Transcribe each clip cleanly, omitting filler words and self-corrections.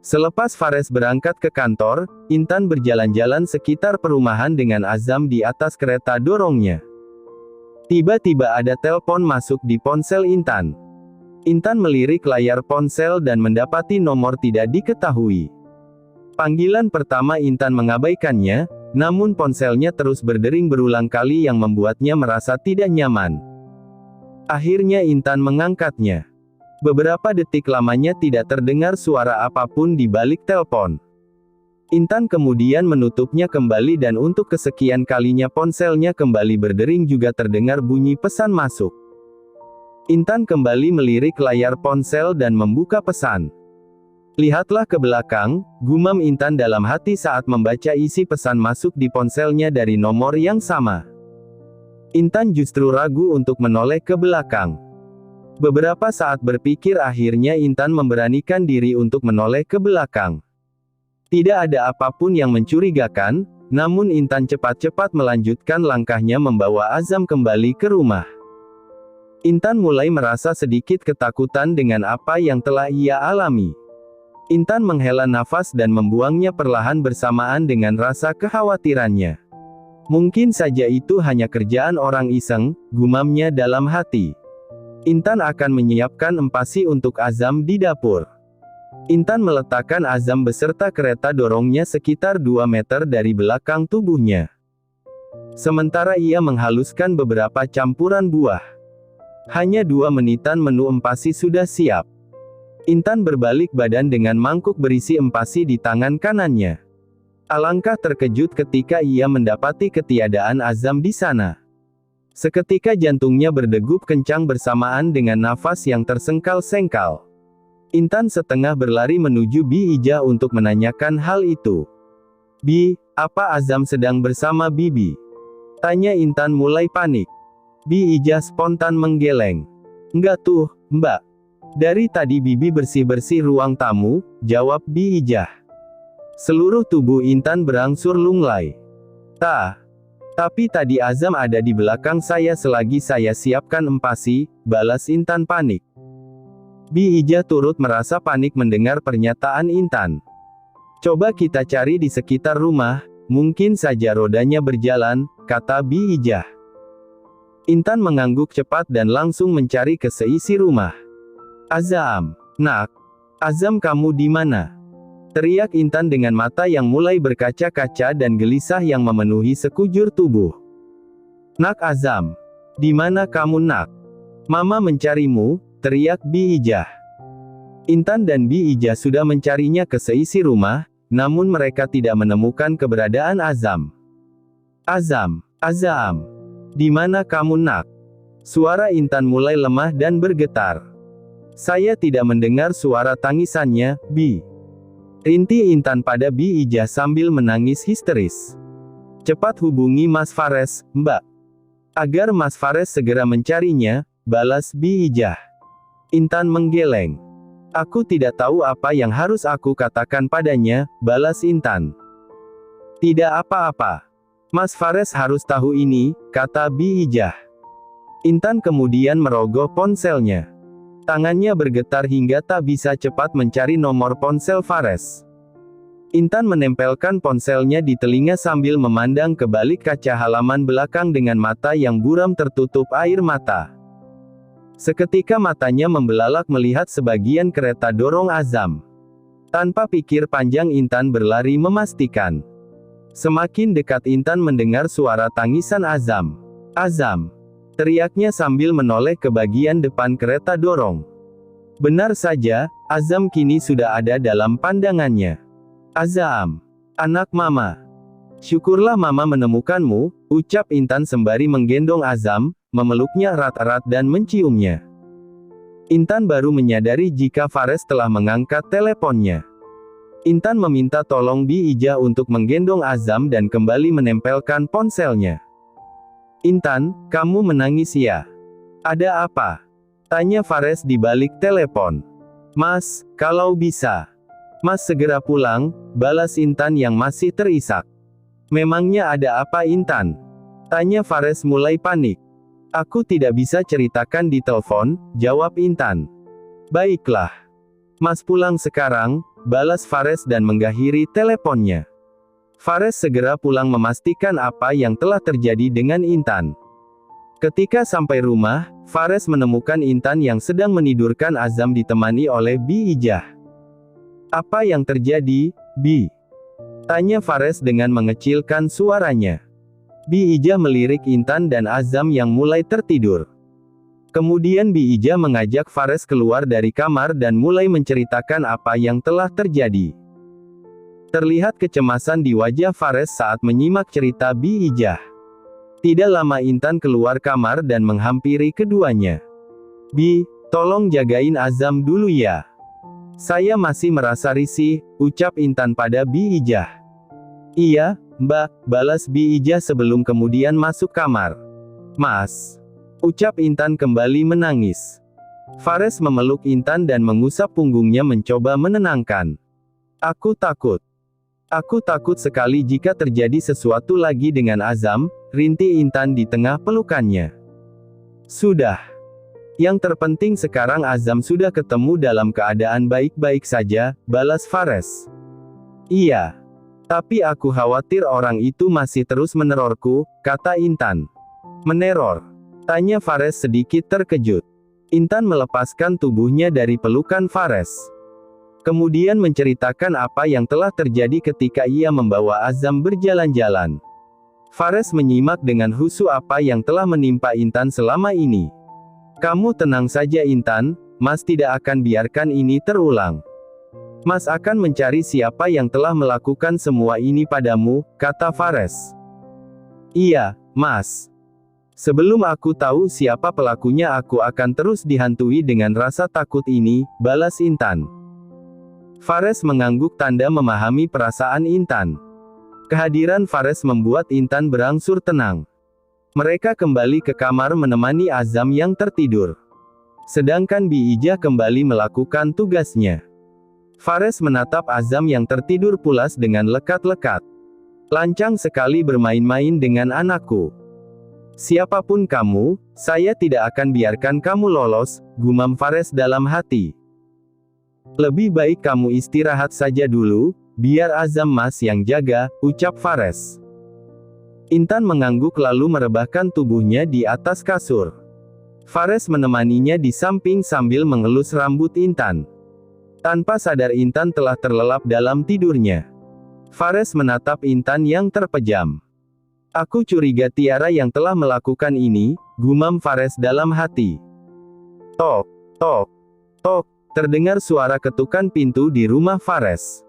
Selepas Fares berangkat ke kantor, Intan berjalan-jalan sekitar perumahan dengan Azam di atas kereta dorongnya. Tiba-tiba ada telepon masuk di ponsel Intan. Intan melirik layar ponsel dan mendapati nomor tidak diketahui. Panggilan pertama Intan mengabaikannya, namun ponselnya terus berdering berulang kali yang membuatnya merasa tidak nyaman. Akhirnya Intan mengangkatnya. Beberapa detik lamanya tidak terdengar suara apapun di balik telepon. Intan kemudian menutupnya kembali dan untuk kesekian kalinya ponselnya kembali berdering juga terdengar bunyi pesan masuk. Intan kembali melirik layar ponsel dan membuka pesan. "Lihatlah ke belakang," gumam Intan dalam hati saat membaca isi pesan masuk di ponselnya dari nomor yang sama. Intan justru ragu untuk menoleh ke belakang. Beberapa saat berpikir akhirnya Intan memberanikan diri untuk menoleh ke belakang. Tidak ada apapun yang mencurigakan, namun Intan cepat-cepat melanjutkan langkahnya membawa Azam kembali ke rumah. Intan mulai merasa sedikit ketakutan dengan apa yang telah ia alami. Intan menghela nafas dan membuangnya perlahan bersamaan dengan rasa kekhawatirannya. Mungkin saja itu hanya kerjaan orang iseng, gumamnya dalam hati. Intan akan menyiapkan empasi untuk Azam di dapur. Intan meletakkan Azam beserta kereta dorongnya sekitar 2 meter dari belakang tubuhnya. Sementara ia menghaluskan beberapa campuran buah. Hanya 2 menitan menu empasi sudah siap. Intan berbalik badan dengan mangkuk berisi empasi di tangan kanannya. Alangkah terkejut ketika ia mendapati ketiadaan Azam di sana. Seketika jantungnya berdegup kencang bersamaan dengan nafas yang tersengkal-sengkal. Intan setengah berlari menuju Bi Ijah untuk menanyakan hal itu. "Bi, apa Azam sedang bersama Bibi?" tanya Intan mulai panik. Bi Ijah spontan menggeleng. "Enggak tuh, Mbak. Dari tadi Bibi bersih-bersih ruang tamu," jawab Bi Ijah. Seluruh tubuh Intan berangsur lunglai. Tapi tadi Azam ada di belakang saya selagi saya siapkan empasi," balas Intan panik. Bi Ijah turut merasa panik mendengar pernyataan Intan. "Coba kita cari di sekitar rumah, mungkin saja rodanya berjalan," kata Bi Ijah. Intan mengangguk cepat dan langsung mencari ke seisi rumah. "Azam, nak. Azam kamu di mana?" teriak Intan dengan mata yang mulai berkaca-kaca dan gelisah yang memenuhi sekujur tubuh. "Nak Azam. Di mana kamu nak? Mama mencarimu," teriak Bi Ijah. Intan dan Bi Ijah sudah mencarinya ke seisi rumah, namun mereka tidak menemukan keberadaan Azam. Azam. Di mana kamu nak?" Suara Intan mulai lemah dan bergetar. "Saya tidak mendengar suara tangisannya, Bi," rintih Intan pada Bi Ijah sambil menangis histeris. "Cepat hubungi Mas Fares, Mbak. Agar Mas Fares segera mencarinya," balas Bi Ijah. Intan menggeleng. "Aku tidak tahu apa yang harus aku katakan padanya," balas Intan. "Tidak apa-apa. Mas Fares harus tahu ini," kata Bi Ijah. Intan kemudian merogoh ponselnya. Tangannya bergetar hingga tak bisa cepat mencari nomor ponsel Fares. Intan menempelkan ponselnya di telinga sambil memandang ke balik kaca halaman belakang dengan mata yang buram tertutup air mata. Seketika matanya membelalak melihat sebagian kereta dorong Azam. Tanpa pikir panjang Intan berlari memastikan. Semakin dekat Intan mendengar suara tangisan Azam. "Azam!" teriaknya sambil menoleh ke bagian depan kereta dorong. Benar saja, Azam kini sudah ada dalam pandangannya. "Azam, anak Mama. Syukurlah Mama menemukanmu," ucap Intan sembari menggendong Azam, memeluknya erat-erat dan menciumnya. Intan baru menyadari jika Fares telah mengangkat teleponnya. Intan meminta tolong Bi Ijah untuk menggendong Azam dan kembali menempelkan ponselnya. "Intan, kamu menangis ya? Ada apa?" tanya Fares di balik telepon. "Mas, kalau bisa. Mas segera pulang," balas Intan yang masih terisak. "Memangnya ada apa Intan?" tanya Fares mulai panik. "Aku tidak bisa ceritakan di telepon," jawab Intan. "Baiklah. Mas pulang sekarang," balas Fares dan mengakhiri teleponnya. Fares segera pulang memastikan apa yang telah terjadi dengan Intan. Ketika sampai rumah, Fares menemukan Intan yang sedang menidurkan Azam ditemani oleh Bi Ijah. "Apa yang terjadi, Bi?" tanya Fares dengan mengecilkan suaranya. Bi Ijah melirik Intan dan Azam yang mulai tertidur. Kemudian Bi Ijah mengajak Fares keluar dari kamar dan mulai menceritakan apa yang telah terjadi. Terlihat kecemasan di wajah Fares saat menyimak cerita Bi Ijah. Tidak lama Intan keluar kamar dan menghampiri keduanya. "Bi, tolong jagain Azam dulu ya. Saya masih merasa risih," ucap Intan pada Bi Ijah. "Iya, Mbak," balas Bi Ijah sebelum kemudian masuk kamar. "Mas," ucap Intan kembali menangis. Fares memeluk Intan dan mengusap punggungnya mencoba menenangkan. "Aku takut. Aku takut sekali jika terjadi sesuatu lagi dengan Azam," rintih Intan di tengah pelukannya. "Sudah. Yang terpenting sekarang Azam sudah ketemu dalam keadaan baik-baik saja," balas Fares. "Iya. Tapi aku khawatir orang itu masih terus menerorku," kata Intan. "Meneror?" tanya Fares sedikit terkejut. Intan melepaskan tubuhnya dari pelukan Fares. Kemudian menceritakan apa yang telah terjadi ketika ia membawa Azam berjalan-jalan. Fares menyimak dengan khusyuk apa yang telah menimpa Intan selama ini. "Kamu tenang saja Intan, Mas tidak akan biarkan ini terulang. Mas akan mencari siapa yang telah melakukan semua ini padamu," kata Fares. "Iya, Mas. Sebelum aku tahu siapa pelakunya aku akan terus dihantui dengan rasa takut ini," balas Intan. Fares mengangguk tanda memahami perasaan Intan. Kehadiran Fares membuat Intan berangsur tenang. Mereka kembali ke kamar menemani Azam yang tertidur. Sedangkan Bi Ijah kembali melakukan tugasnya. Fares menatap Azam yang tertidur pulas dengan lekat-lekat. "Lancang sekali bermain-main dengan anakku. Siapapun kamu, saya tidak akan biarkan kamu lolos," gumam Fares dalam hati. "Lebih baik kamu istirahat saja dulu, biar Azam Mas yang jaga," ucap Fares. Intan mengangguk lalu merebahkan tubuhnya di atas kasur. Fares menemaninya di samping sambil mengelus rambut Intan. Tanpa sadar Intan telah terlelap dalam tidurnya. Fares menatap Intan yang terpejam. "Aku curiga Tiara yang telah melakukan ini," gumam Fares dalam hati. Tok, tok, tok, terdengar suara ketukan pintu di rumah Fares.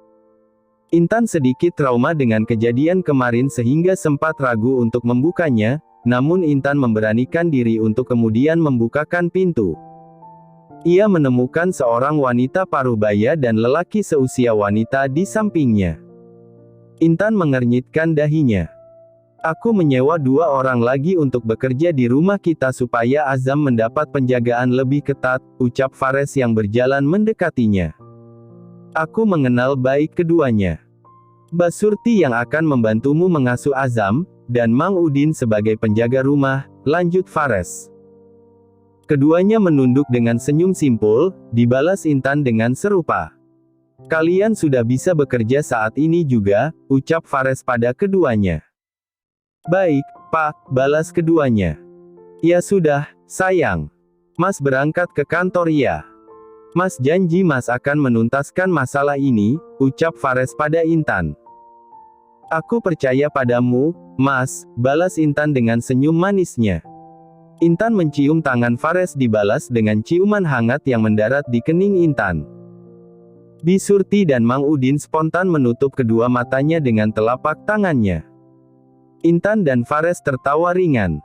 Intan sedikit trauma dengan kejadian kemarin sehingga sempat ragu untuk membukanya, namun Intan memberanikan diri untuk kemudian membukakan pintu. Ia menemukan seorang wanita paruh-baya dan lelaki seusia wanita di sampingnya. Intan mengernyitkan dahinya. "Aku menyewa 2 orang lagi untuk bekerja di rumah kita supaya Azam mendapat penjagaan lebih ketat," ucap Fares yang berjalan mendekatinya. "Aku mengenal baik keduanya. Mbak Surti yang akan membantumu mengasuh Azam, dan Mang Udin sebagai penjaga rumah," lanjut Fares. Keduanya menunduk dengan senyum simpul, dibalas Intan dengan serupa. "Kalian sudah bisa bekerja saat ini juga," ucap Fares pada keduanya. "Baik, Pak," balas keduanya. "Ya sudah, sayang. Mas berangkat ke kantor ya. Mas janji Mas akan menuntaskan masalah ini," ucap Fares pada Intan. "Aku percaya padamu, Mas," balas Intan dengan senyum manisnya. Intan mencium tangan Fares dibalas dengan ciuman hangat yang mendarat di kening Intan. Bi Surti dan Mang Udin spontan menutup kedua matanya dengan telapak tangannya. Intan dan Fares tertawa ringan.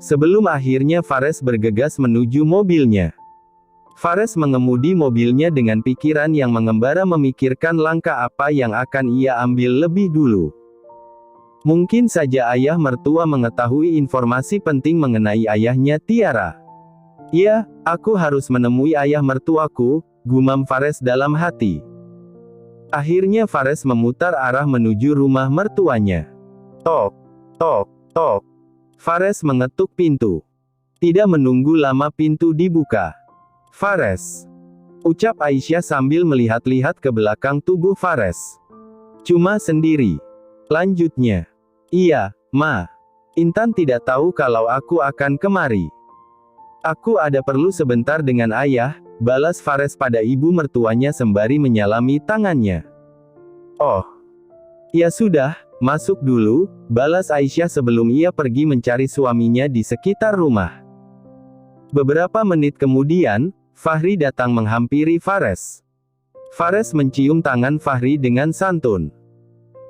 Sebelum akhirnya Fares bergegas menuju mobilnya. Fares mengemudi mobilnya dengan pikiran yang mengembara memikirkan langkah apa yang akan ia ambil lebih dulu. Mungkin saja ayah mertua mengetahui informasi penting mengenai ayahnya Tiara. "Ya, aku harus menemui ayah mertuaku," gumam Fares dalam hati. Akhirnya Fares memutar arah menuju rumah mertuanya. Tok, tok, tok. Fares mengetuk pintu. Tidak menunggu lama pintu dibuka. "Fares, Ucap Aisyah sambil melihat-lihat ke belakang tubuh Fares. Cuma sendiri. Lanjutnya. Iya, Ma. Intan tidak tahu kalau aku akan kemari. Aku ada perlu sebentar dengan ayah, balas Fares pada ibu mertuanya sembari menyalami tangannya. Oh. Ya sudah, masuk dulu, balas Aisyah sebelum ia pergi mencari suaminya di sekitar rumah. Beberapa menit kemudian, Fahri datang menghampiri Fares. Fares mencium tangan Fahri dengan santun.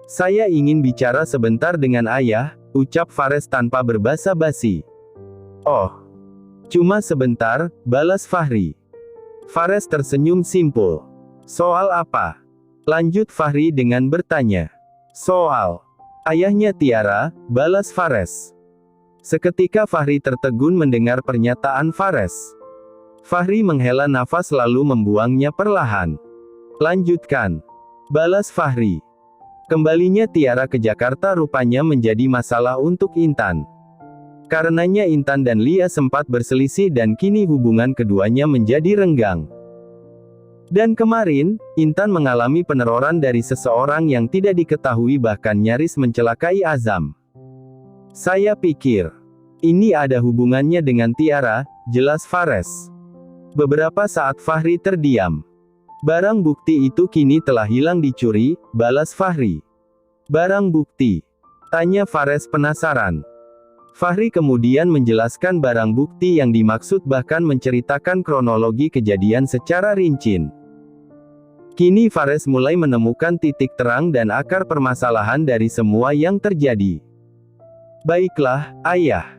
Saya ingin bicara sebentar dengan ayah, ucap Fares tanpa berbasa-basi. Oh. Cuma sebentar, balas Fahri. Fares tersenyum simpul. Soal apa? Lanjut Fahri dengan bertanya. Soal ayahnya Tiara, balas Fares. Seketika Fahri tertegun mendengar pernyataan Fares. Fahri menghela nafas lalu membuangnya perlahan. Lanjutkan, balas Fahri. Kembalinya Tiara ke Jakarta rupanya menjadi masalah untuk Intan. Karenanya Intan dan Lia sempat berselisih dan kini hubungan keduanya menjadi renggang. Dan kemarin, Intan mengalami peneroran dari seseorang yang tidak diketahui bahkan nyaris mencelakai Azam. Saya pikir, ini ada hubungannya dengan Tiara, jelas Fares. Beberapa saat Fahri terdiam. Barang bukti itu kini telah hilang dicuri, balas Fahri. Barang bukti? Tanya Fares penasaran. Fahri kemudian menjelaskan barang bukti yang dimaksud bahkan menceritakan kronologi kejadian secara rinci. Kini Fares mulai menemukan titik terang dan akar permasalahan dari semua yang terjadi. Baiklah, ayah.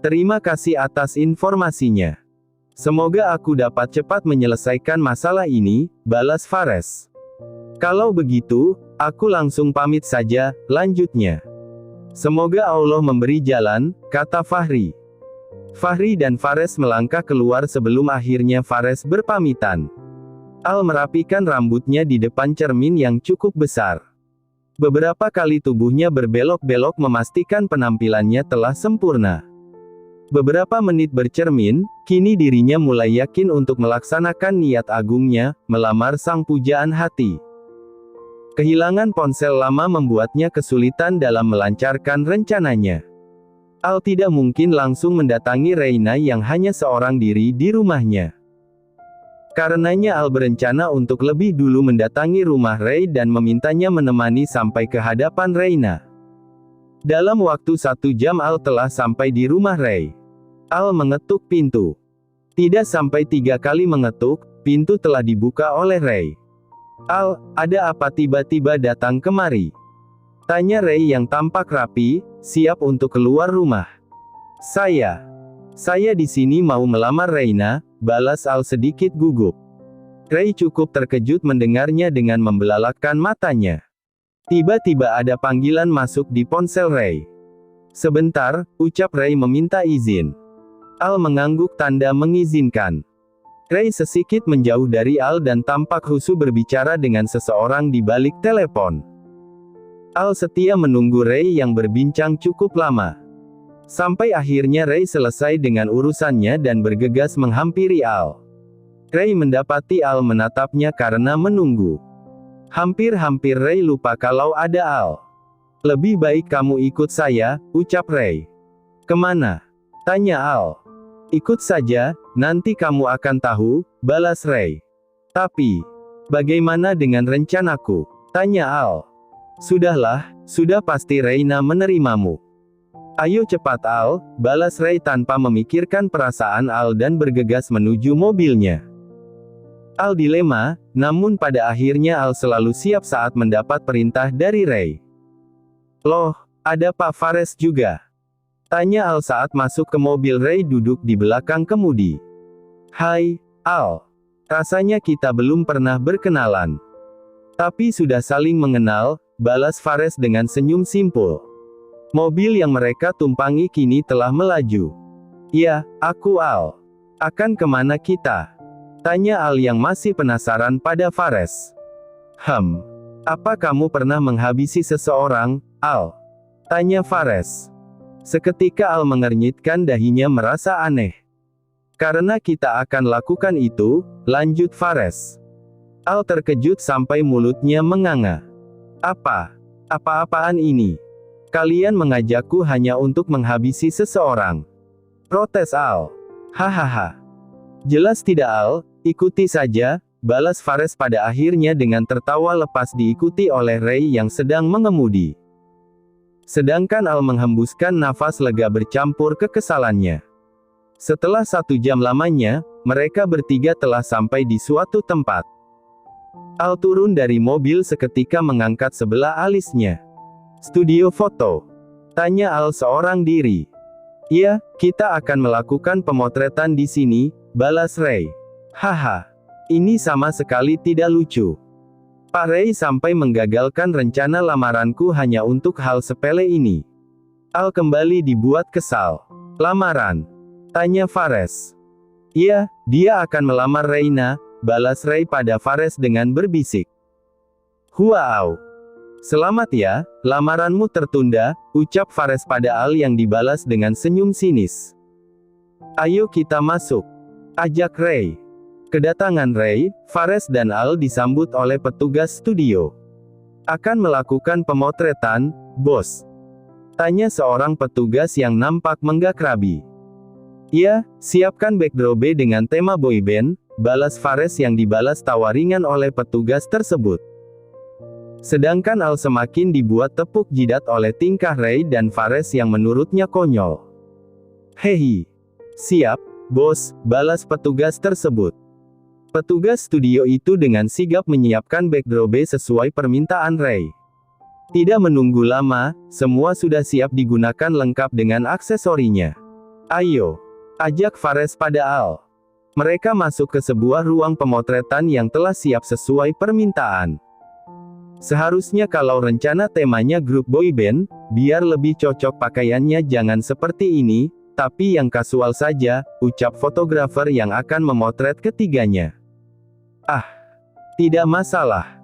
Terima kasih atas informasinya. Semoga aku dapat cepat menyelesaikan masalah ini, balas Fares. Kalau begitu, aku langsung pamit saja, lanjutnya. Semoga Allah memberi jalan, kata Fahri. Fahri dan Fares melangkah keluar sebelum akhirnya Fares berpamitan. Al merapikan rambutnya di depan cermin yang cukup besar. Beberapa kali tubuhnya berbelok-belok memastikan penampilannya telah sempurna. Beberapa menit bercermin, kini dirinya mulai yakin untuk melaksanakan niat agungnya, melamar sang pujaan hati. Kehilangan ponsel lama membuatnya kesulitan dalam melancarkan rencananya. Al tidak mungkin langsung mendatangi Reina yang hanya seorang diri di rumahnya. Karenanya Al berencana untuk lebih dulu mendatangi rumah Rey dan memintanya menemani sampai ke hadapan Reina. Dalam waktu 1 jam Al telah sampai di rumah Rey. Al mengetuk pintu. Tidak sampai 3 kali mengetuk, pintu telah dibuka oleh Rey. Al, ada apa tiba-tiba datang kemari? Tanya Rey yang tampak rapi, siap untuk keluar rumah. Saya di sini mau melamar Reina, balas Al sedikit gugup. Rey cukup terkejut mendengarnya dengan membelalakkan matanya. Tiba-tiba ada panggilan masuk di ponsel Rey. Sebentar, ucap Rey meminta izin. Al mengangguk tanda mengizinkan. Rey sesikit menjauh dari Al dan tampak khusyuk berbicara dengan seseorang di balik telepon. Al setia menunggu Rey yang berbincang cukup lama. Sampai akhirnya Rey selesai dengan urusannya dan bergegas menghampiri Al. Rey mendapati Al menatapnya karena menunggu. Hampir-hampir Rey lupa kalau ada Al. Lebih baik kamu ikut saya, ucap Rey. Kemana? Tanya Al. Ikut saja, nanti kamu akan tahu, balas Rey. Tapi, bagaimana dengan rencanaku? Tanya Al. Sudahlah, sudah pasti Reina menerimamu. Ayo cepat Al, balas Rey tanpa memikirkan perasaan Al dan bergegas menuju mobilnya. Al dilema, namun pada akhirnya Al selalu siap saat mendapat perintah dari Rey. Loh, ada Pak Fares juga? Tanya Al saat masuk ke mobil Rey duduk di belakang kemudi. Hai, Al. Rasanya kita belum pernah berkenalan. Tapi sudah saling mengenal, balas Fares dengan senyum simpul. Mobil yang mereka tumpangi kini telah melaju. Ya, aku Al. Akan kemana kita? Tanya Al yang masih penasaran pada Fares. Apa kamu pernah menghabisi seseorang, Al? Tanya Fares. Seketika Al mengernyitkan dahinya merasa aneh. Karena kita akan lakukan itu, lanjut Fares. Al terkejut sampai mulutnya menganga. Apa-apaan ini? Kalian mengajakku hanya untuk menghabisi seseorang. Protes Al. Hahaha. Jelas tidak Al, ikuti saja, balas Fares pada akhirnya dengan tertawa lepas diikuti oleh Ray yang sedang mengemudi. Sedangkan Al menghembuskan nafas lega bercampur kekesalannya. Setelah 1 jam lamanya, mereka bertiga telah sampai di suatu tempat. Al turun dari mobil seketika mengangkat sebelah alisnya. Studio foto? Tanya Al seorang diri. Iya, kita akan melakukan pemotretan di sini, balas Ray. Haha, ini sama sekali tidak lucu. Pak Ray sampai menggagalkan rencana lamaranku hanya untuk hal sepele ini. Al kembali dibuat kesal. Lamaran? Tanya Fares. Iya, dia akan melamar Reina, balas Ray pada Fares dengan berbisik. Wow. Selamat ya, lamaranmu tertunda, ucap Fares pada Al yang dibalas dengan senyum sinis. Ayo kita masuk, ajak Ray. Kedatangan Ray, Fares dan Al disambut oleh petugas studio. Akan melakukan pemotretan, bos? Tanya seorang petugas yang nampak mengakrabi. Ya, siapkan backdrop dengan tema boyband, balas Fares yang dibalas tawa ringan oleh petugas tersebut. Sedangkan Al semakin dibuat tepuk jidat oleh tingkah Ray dan Fares yang menurutnya konyol. Hehi. Siap, bos, balas petugas tersebut. Petugas studio itu dengan sigap menyiapkan backdrop sesuai permintaan Ray. Tidak menunggu lama, semua sudah siap digunakan lengkap dengan aksesorinya. Ayo. Ajak Fares pada Al. Mereka masuk ke sebuah ruang pemotretan yang telah siap sesuai permintaan. Seharusnya kalau rencana temanya grup boyband, biar lebih cocok pakaiannya jangan seperti ini, tapi yang kasual saja, ucap fotografer yang akan memotret ketiganya. Ah, tidak masalah.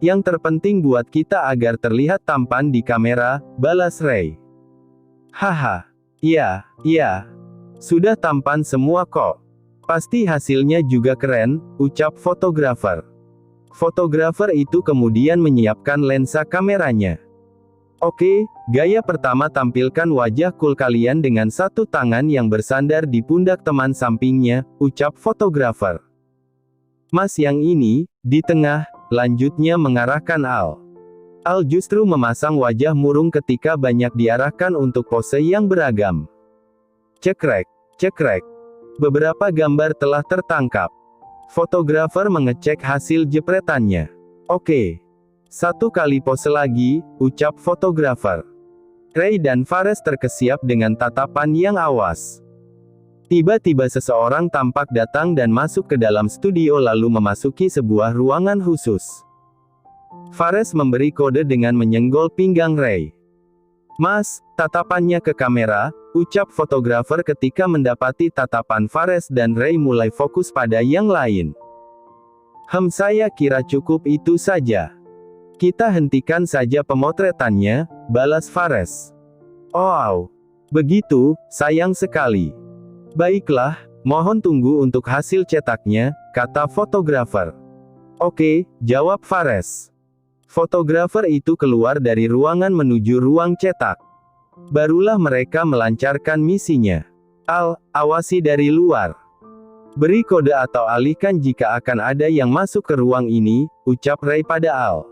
Yang terpenting buat kita agar terlihat tampan di kamera, balas Ray. Haha, iya. Sudah tampan semua kok. Pasti hasilnya juga keren, ucap fotografer. Fotografer itu kemudian menyiapkan lensa kameranya. Oke, gaya pertama tampilkan wajah cool kalian dengan satu tangan yang bersandar di pundak teman sampingnya, ucap fotografer. Mas yang ini, di tengah, lanjutnya mengarahkan Al. Al justru memasang wajah murung ketika banyak diarahkan untuk pose yang beragam. Cekrek. Beberapa gambar telah tertangkap. Fotografer mengecek hasil jepretannya. Oke. 1 kali pose lagi, ucap fotografer. Ray dan Fares terkesiap dengan tatapan yang awas. Tiba-tiba seseorang tampak datang dan masuk ke dalam studio lalu memasuki sebuah ruangan khusus. Fares memberi kode dengan menyenggol pinggang Ray. Mas, tatapannya ke kamera, ucap fotografer ketika mendapati tatapan Fares dan Ray mulai fokus pada yang lain. Saya kira cukup itu saja. Kita hentikan saja pemotretannya, balas Fares. Oh, begitu, sayang sekali. Baiklah, mohon tunggu untuk hasil cetaknya, kata fotografer. Oke, jawab Fares. Fotografer itu keluar dari ruangan menuju ruang cetak. Barulah mereka melancarkan misinya. Al, awasi dari luar. Beri kode atau alihkan jika akan ada yang masuk ke ruang ini, ucap Ray pada Al.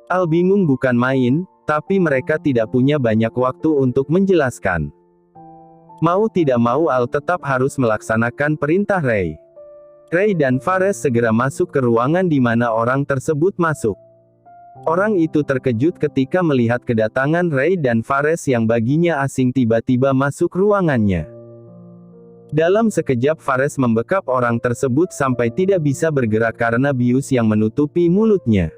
Al bingung bukan main, tapi mereka tidak punya banyak waktu untuk menjelaskan. Mau tidak mau Al tetap harus melaksanakan perintah Ray. Ray dan Fares segera masuk ke ruangan di mana orang tersebut masuk. Orang itu terkejut ketika melihat kedatangan Ray dan Fares yang baginya asing tiba-tiba masuk ruangannya. Dalam sekejap Fares membekap orang tersebut sampai tidak bisa bergerak karena bius yang menutupi mulutnya.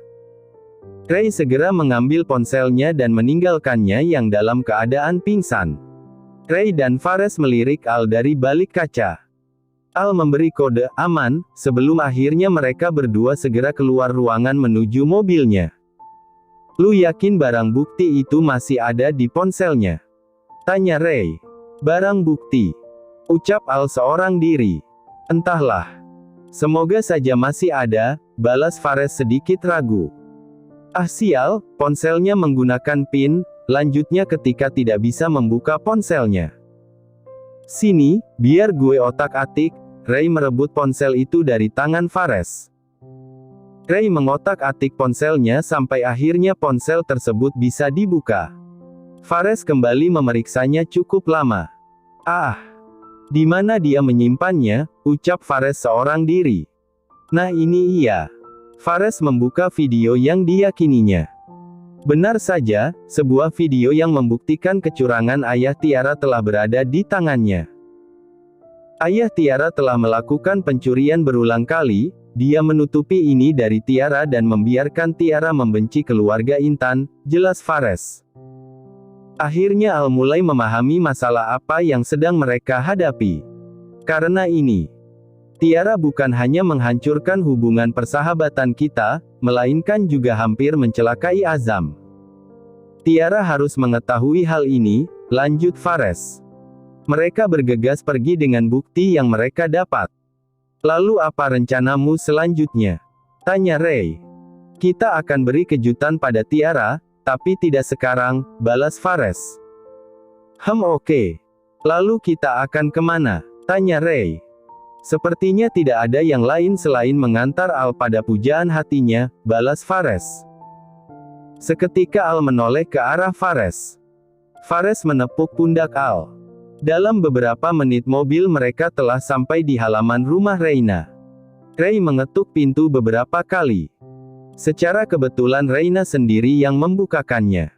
Ray segera mengambil ponselnya dan meninggalkannya yang dalam keadaan pingsan. Ray dan Fares melirik Al dari balik kaca. Al memberi kode aman, sebelum akhirnya mereka berdua segera keluar ruangan menuju mobilnya. Lu yakin barang bukti itu masih ada di ponselnya? Tanya Ray. Barang bukti? Ucap Al seorang diri. Entahlah. Semoga saja masih ada, balas Fares sedikit ragu. Ah sial, ponselnya menggunakan PIN, lanjutnya ketika tidak bisa membuka ponselnya. Sini, biar gue otak-atik. Ray merebut ponsel itu dari tangan Fares. Ray mengotak-atik ponselnya sampai akhirnya ponsel tersebut bisa dibuka. Fares kembali memeriksanya cukup lama. Ah, di mana dia menyimpannya? Ucap Fares seorang diri. Nah ini ia. Fares membuka video yang diyakininya. Benar saja, sebuah video yang membuktikan kecurangan ayah Tiara telah berada di tangannya. Ayah Tiara telah melakukan pencurian berulang kali, dia menutupi ini dari Tiara dan membiarkan Tiara membenci keluarga Intan, jelas Fares. Akhirnya Al mulai memahami masalah apa yang sedang mereka hadapi. Karena ini, Tiara bukan hanya menghancurkan hubungan persahabatan kita, melainkan juga hampir mencelakai Azam. Tiara harus mengetahui hal ini, lanjut Fares. Mereka bergegas pergi dengan bukti yang mereka dapat. Lalu apa rencanamu selanjutnya? Tanya Ray. Kita akan beri kejutan pada Tiara, tapi tidak sekarang, balas Fares. Oke. Lalu kita akan kemana? Tanya Ray. Sepertinya tidak ada yang lain selain mengantar Al pada pujaan hatinya, balas Fares. Seketika Al menoleh ke arah Fares. Fares menepuk pundak Al. Dalam beberapa menit mobil mereka telah sampai di halaman rumah Reina. Ray mengetuk pintu beberapa kali. Secara kebetulan Reina sendiri yang membukakannya.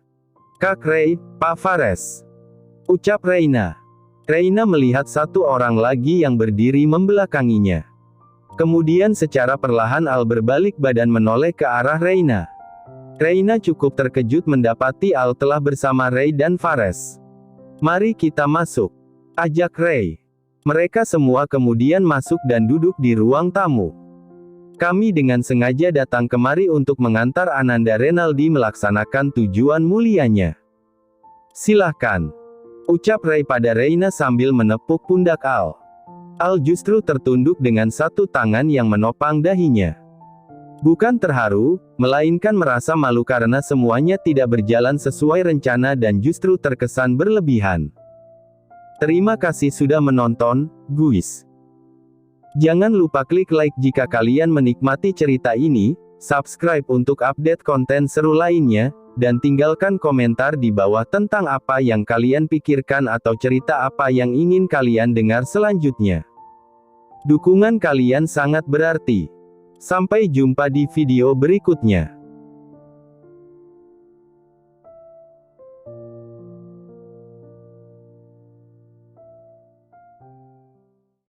Kak Ray, Pak Fares. Ucap Reina. Reina melihat satu orang lagi yang berdiri membelakanginya. Kemudian secara perlahan Al berbalik badan menoleh ke arah Reina. Reina cukup terkejut mendapati Al telah bersama Ray dan Fares. Mari kita masuk. Ajak Ray. Mereka semua kemudian masuk dan duduk di ruang tamu. Kami dengan sengaja datang kemari untuk mengantar Ananda Renaldi melaksanakan tujuan mulianya. Silahkan. Ucap Ray pada Reina sambil menepuk pundak Al. Al justru tertunduk dengan satu tangan yang menopang dahinya. Bukan terharu, melainkan merasa malu karena semuanya tidak berjalan sesuai rencana dan justru terkesan berlebihan. Terima kasih sudah menonton, guys. Jangan lupa klik like jika kalian menikmati cerita ini, subscribe untuk update konten seru lainnya, dan tinggalkan komentar di bawah tentang apa yang kalian pikirkan atau cerita apa yang ingin kalian dengar selanjutnya. Dukungan kalian sangat berarti. Sampai jumpa di video berikutnya.